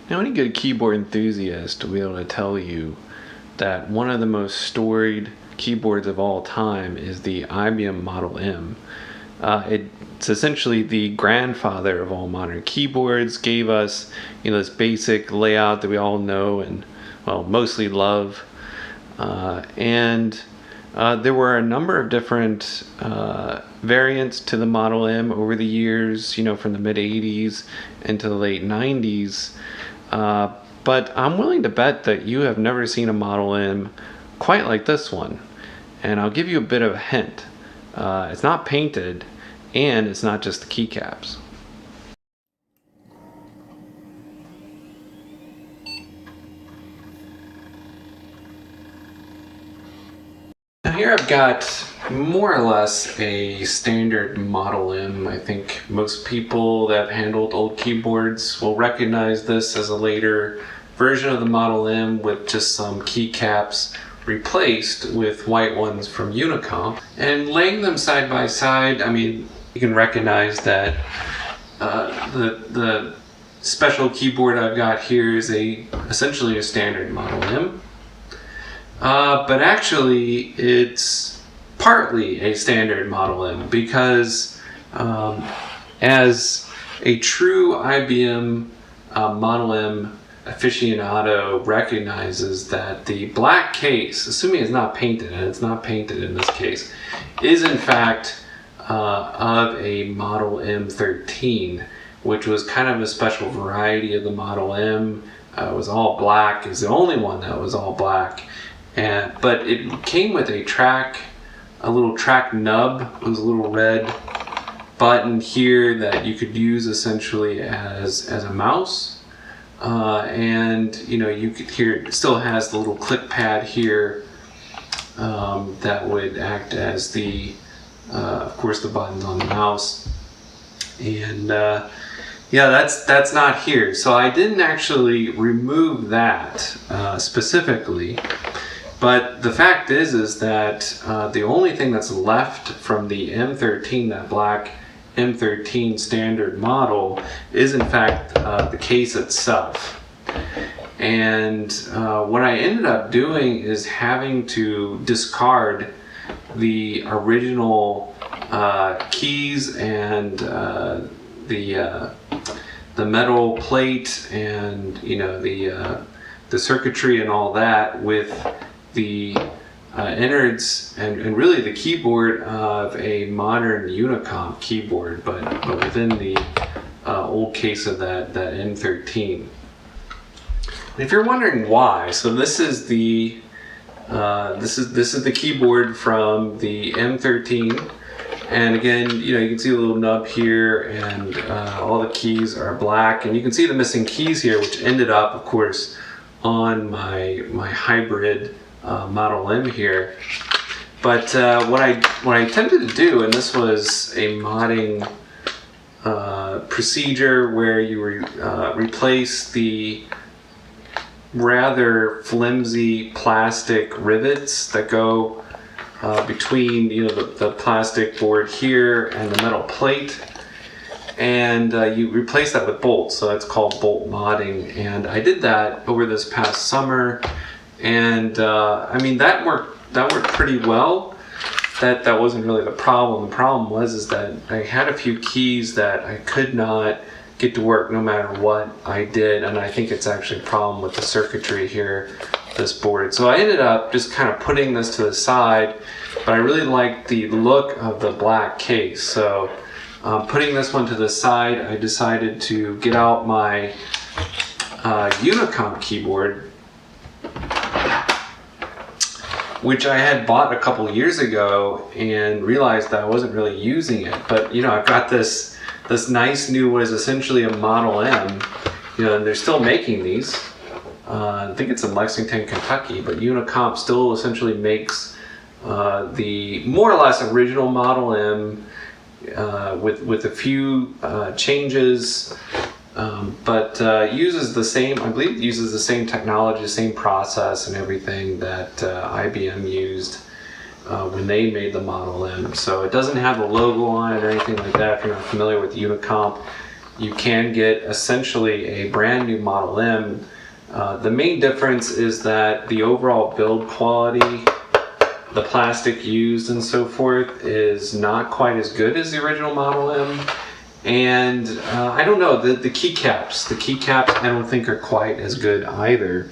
Now, any good keyboard enthusiast will be able to tell you that one of the most storied keyboards of all time is the IBM Model M. It's essentially the grandfather of all modern keyboards, gave us this basic layout that we all know and mostly love. And there were a number of different variants to the Model M over the years, from the mid 80s into the late 90s. But I'm willing to bet that you have never seen a Model M quite like this one. And I'll give you a bit of a hint. It's not painted, and it's not just the keycaps. Now here I've got more or less a standard Model M. I think most people that have handled old keyboards will recognize this as a later version of the Model M with just some keycaps replaced with white ones from Unicomp. And laying them side by side, you can recognize that the special keyboard I've got here is essentially a standard Model M. But actually, it's partly a standard Model M because as a true IBM Model M aficionado recognizes that the black case, assuming it's not painted, and it's not painted in this case, is in fact of a Model M13, which was kind of a special variety of the Model M. It was all black. It's the only one that was all black. But it came with a little track nub. It was a little red button here that you could use essentially as a mouse. And you could hear it still has the little click pad here that would act as of course, the buttons on the mouse. And that's not here. So I didn't actually remove that specifically. But the fact is that the only thing that's left from the M13, that black M13 standard model, is in fact the case itself. And what I ended up doing is having to discard the original keys and the metal plate and the circuitry and all that with the innards and really the keyboard of a modern Unicomp keyboard, but within the old case of that M13. And if you're wondering why, so this is the keyboard from the M13, and again, you can see a little nub here, and all the keys are black, and you can see the missing keys here, which ended up, of course, on my hybrid Model M here. But what I attempted to do, and this was a modding procedure where you replace the rather flimsy plastic rivets that go between the plastic board here and the metal plate, and you replace that with bolts. So that's called bolt modding, and I did that over this past summer. And that worked pretty well. That wasn't really the problem. The problem was that I had a few keys that I could not get to work no matter what I did, and I think it's actually a problem with the circuitry here, this board. So I ended up just kind of putting this to the side, but I really liked the look of the black case. So putting this one to the side, I decided to get out my Unicomp keyboard, which I had bought a couple years ago and realized that I wasn't really using it. But I've got this nice new, what is essentially a Model M, and they're still making these. I think it's in Lexington, Kentucky, but Unicomp still essentially makes the more or less original Model M with a few changes. But uses the same, I believe it uses the same technology, the same process and everything that IBM used when they made the Model M. So it doesn't have the logo on it or anything like that if you're not familiar with Unicomp. you can get essentially a brand new Model M. The main difference is that the overall build quality, the plastic used and so forth, is not quite as good as the original Model M. And I don't know, the keycaps I don't think are quite as good either.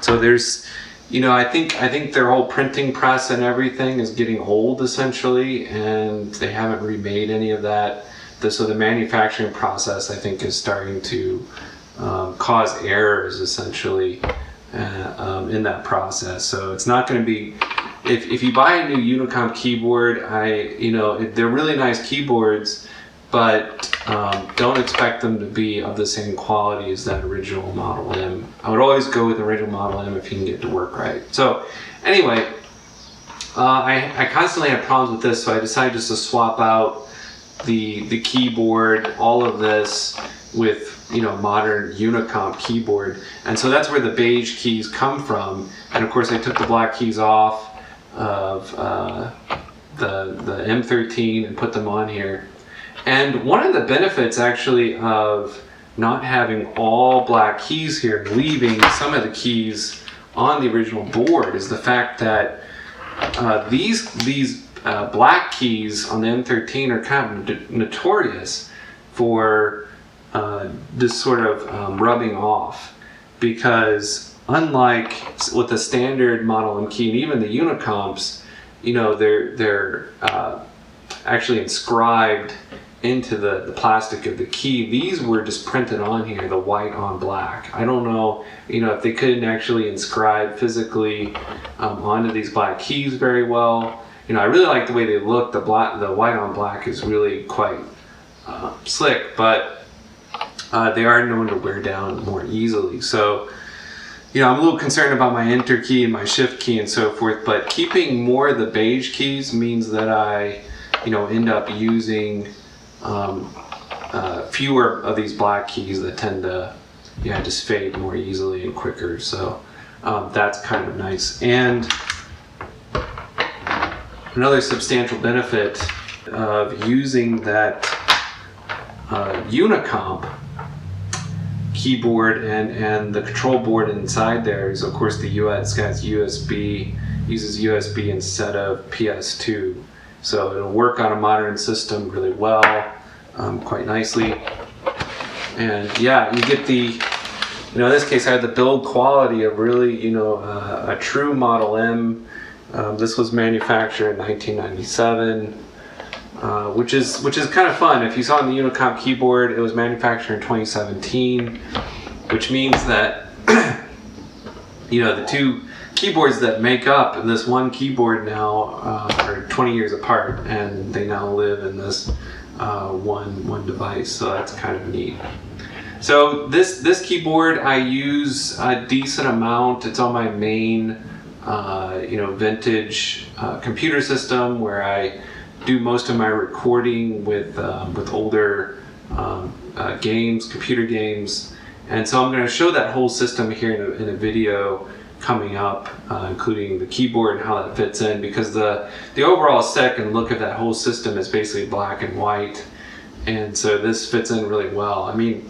So there's, I think their whole printing press and everything is getting old essentially, and they haven't remade any of that. So the manufacturing process, I think, is starting to cause errors essentially in that process. So it's not going to be, if you buy a new Unicomp keyboard, they're really nice keyboards, but don't expect them to be of the same quality as that original Model M. I would always go with the original Model M if you can get it to work right. So anyway, I constantly have problems with this, so I decided just to swap out the keyboard, all of this, with modern Unicomp keyboard. And so that's where the beige keys come from. And of course I took the black keys off of the M13 and put them on here. And one of the benefits actually of not having all black keys here, leaving some of the keys on the original board, is the fact that these black keys on the M13 are kind of notorious for this sort of rubbing off, because unlike with the standard Model M key and even the Unicomps, they're actually inscribed into the plastic of the key. These were just printed on here, the white on black. I don't know, if they couldn't actually inscribe physically onto these black keys very well. I really like the way they look. The white on black is really quite slick, but they are known to wear down more easily. So, I'm a little concerned about my Enter key and my Shift key and so forth, but keeping more of the beige keys means that I, end up using fewer of these black keys that tend to, just fade more easily and quicker. So that's kind of nice. And another substantial benefit of using that Unicomp keyboard and the control board inside there is, of course, the US has uses USB instead of PS2. So it'll work on a modern system really well, quite nicely. And yeah, you get the, in this case I had the build quality of really, a true Model M. This was manufactured in 1997, which is kind of fun. If you saw on the Unicomp keyboard, it was manufactured in 2017, which means that the two keyboards that make up this one keyboard now are 20 years apart, and they now live in this one device. So that's kind of neat. So this keyboard I use a decent amount. It's on my main vintage computer system where I do most of my recording with older computer games, and so I'm going to show that whole system here in a video coming up, including the keyboard and how that fits in, because the overall aesthetic and look of that whole system is basically black and white, and so this fits in really well. I mean,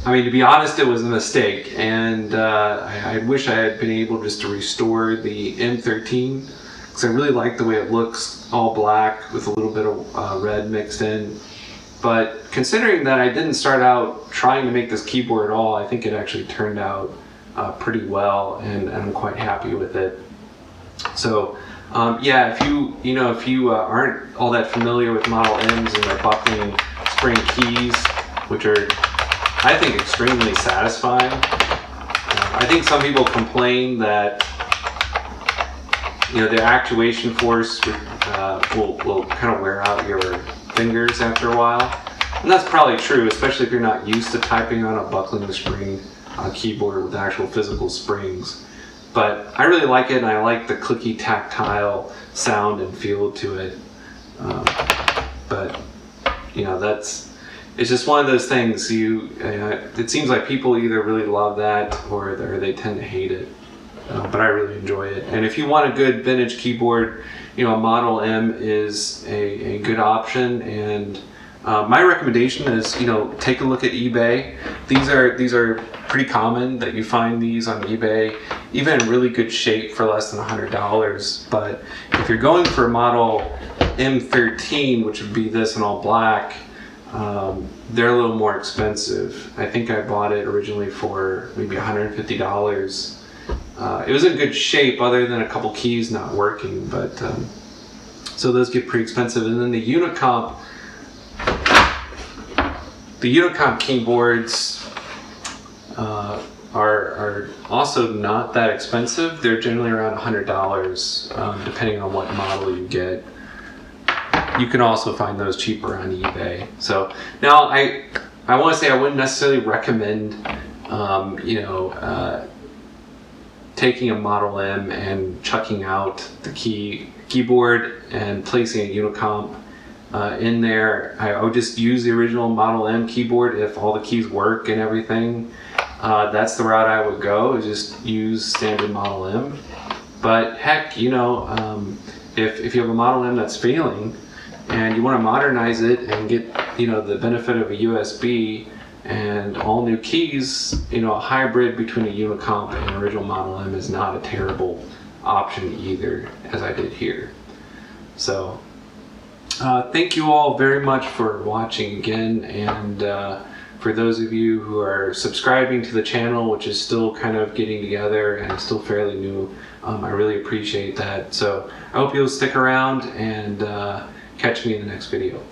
to be honest, it was a mistake, and I wish I had been able just to restore the M13, because I really like the way it looks, all black with a little bit of red mixed in. But considering that I didn't start out trying to make this keyboard at all, I think it actually turned out pretty well, and I'm quite happy with it. So yeah, if you aren't all that familiar with Model M's and their buckling spring keys, which are, I think, extremely satisfying. I think some people complain that the actuation force will kind of wear out your fingers after a while, and that's probably true, especially if you're not used to typing on a buckling spring keyboard with actual physical springs. But I really like it, and I like the clicky tactile sound and feel to it. But it's just one of those things. It seems like people either really love that or they tend to hate it. But I really enjoy it. And if you want a good vintage keyboard, Model M is a good option. And My recommendation is, take a look at eBay. These are pretty common that you find these on eBay, even in really good shape for less than $100. But if you're going for a Model M13, which would be this in all black, they're a little more expensive. I think I bought it originally for maybe $150. It was in good shape other than a couple keys not working, but so those get pretty expensive. And then the Unicomp keyboards are also not that expensive. They're generally around $100, depending on what model you get. You can also find those cheaper on eBay. So now I want to say I wouldn't necessarily recommend taking a Model M and chucking out the keyboard and placing a Unicomp in there. I would just use the original Model M keyboard if all the keys work and everything. That's the route I would go, is just use standard Model M. But heck, if you have a Model M that's failing and you want to modernize it and get the benefit of a USB and all new keys, a hybrid between a Unicomp and an original Model M is not a terrible option either, as I did here. So thank you all very much for watching again, and for those of you who are subscribing to the channel, which is still kind of getting together and still fairly new, I really appreciate that. So I hope you'll stick around and catch me in the next video.